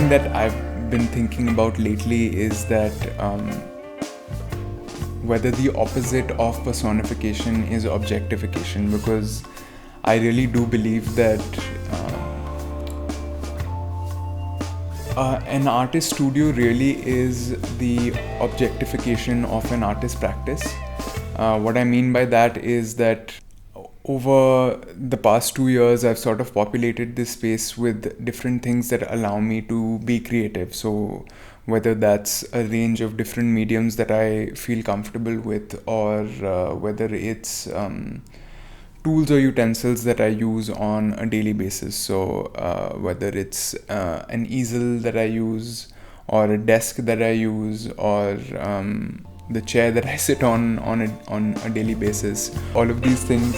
thing that I've been thinking about lately is that whether the opposite of personification is objectification, because I really do believe that an artist studio really is the objectification of an artist practice. What I mean by that is that over the past 2 years, I've sort of populated this space with different things that allow me to be creative. So, whether that's a range of different mediums that I feel comfortable with, or whether it's tools or utensils that I use on a daily basis. So, whether it's an easel that I use, or a desk that I use, or the chair that I sit on a daily basis, all of these things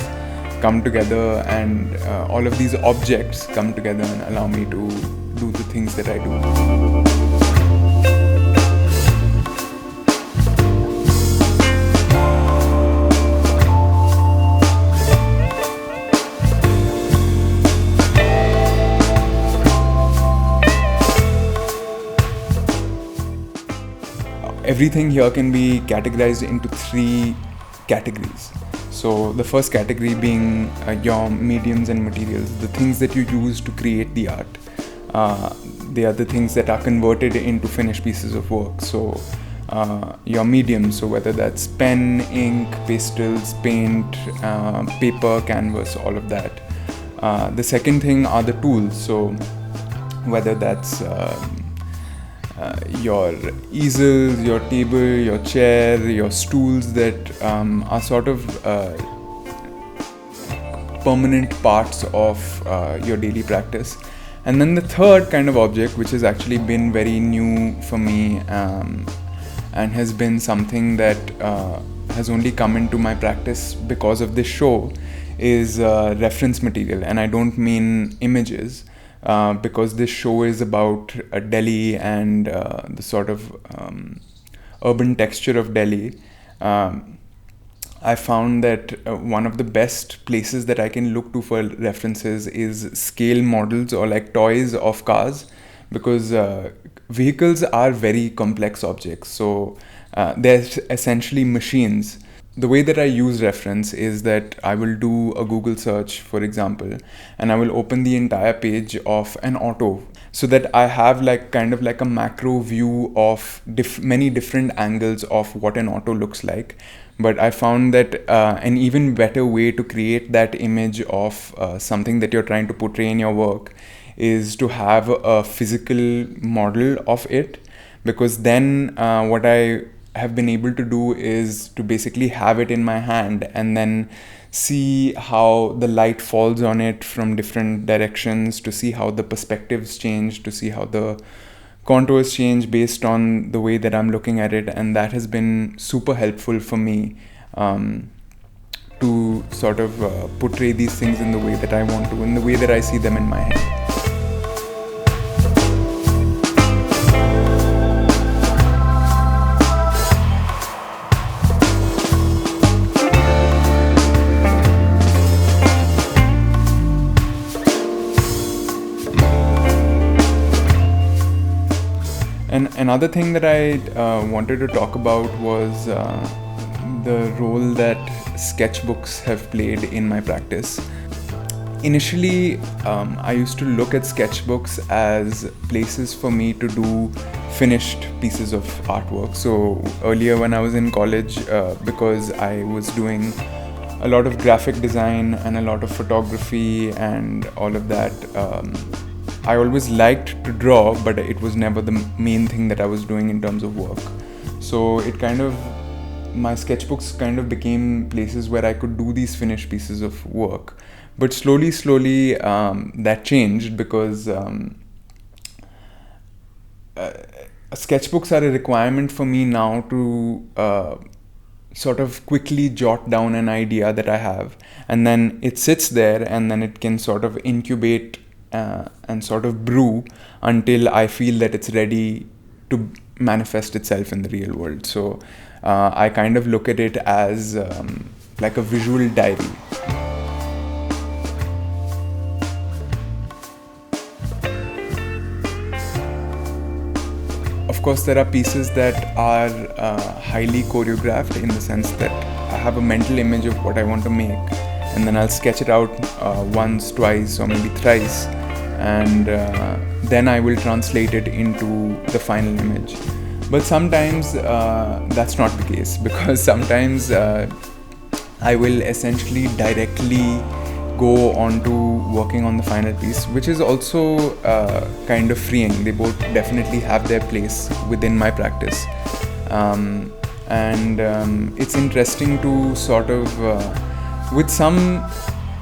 come together, and all of these objects come together and allow me to do the things that I do. Everything here can be categorized into 3 categories. So the first category being your mediums and materials, the things that you use to create the art. They are the things that are converted into finished pieces of work. So your mediums, so whether that's pen, ink, pastels, paint, paper, canvas, all of that. The second thing are the tools. So whether that's your easels, your table, your chair, your stools that are sort of permanent parts of your daily practice. And then the third kind of object, which has actually been very new for me and has been something that has only come into my practice because of this show, is reference material. And I don't mean images. Because this show is about Delhi and the sort of urban texture of Delhi, I found that one of the best places that I can look to for references is scale models or like toys of cars, because vehicles are very complex objects. So they're essentially machines. The way that I use reference is that I will do a Google search, for example, and I will open the entire page of an auto, so that I have like kind of like a macro view of many different angles of what an auto looks like. But I found that an even better way to create that image of something that you're trying to portray in your work is to have a physical model of it, because then what I have been able to do is to basically have it in my hand and then see how the light falls on it from different directions, to see how the perspectives change, to see how the contours change based on the way that I'm looking at it. And that has been super helpful for me to sort of portray these things in the way that I want to, in the way that I see them in my head. And another thing that I wanted to talk about was the role that sketchbooks have played in my practice. Initially, I used to look at sketchbooks as places for me to do finished pieces of artwork. So earlier when I was in college, because I was doing a lot of graphic design and a lot of photography and all of that, I always liked to draw, but it was never the main thing that I was doing in terms of work. So my sketchbooks kind of became places where I could do these finished pieces of work. But slowly, that changed, because sketchbooks are a requirement for me now to sort of quickly jot down an idea that I have. And then it sits there, and then it can sort of incubate and sort of brew until I feel that it's ready to manifest itself in the real world. So I kind of look at it as like a visual diary. course, there are pieces that are highly choreographed, in the sense that I have a mental image of what I want to make, and then I'll sketch it out once, twice, or maybe thrice, and then I will translate it into the final image. But sometimes that's not the case, because sometimes I will essentially directly go on to working on the final piece, which is also kind of freeing. They both definitely have their place within my practice. And it's interesting to sort of, with some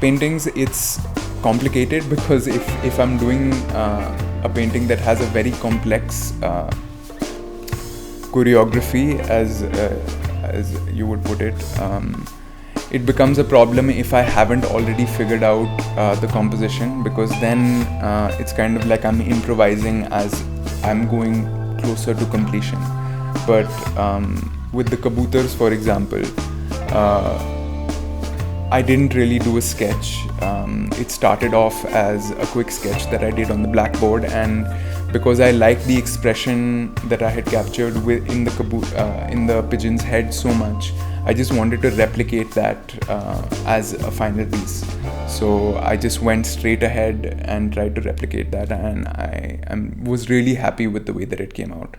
paintings it's complicated, because if I'm doing a painting that has a very complex choreography, as you would put it, it becomes a problem if I haven't already figured out the composition, because then it's kind of like I'm improvising as I'm going closer to completion. But with the kabutars, for example, I didn't really do a sketch. It started off as a quick sketch that I did on the blackboard, and because I liked the expression that I had captured in the pigeon's head so much, I just wanted to replicate that as a final piece. So I just went straight ahead and tried to replicate that, and I was really happy with the way that it came out.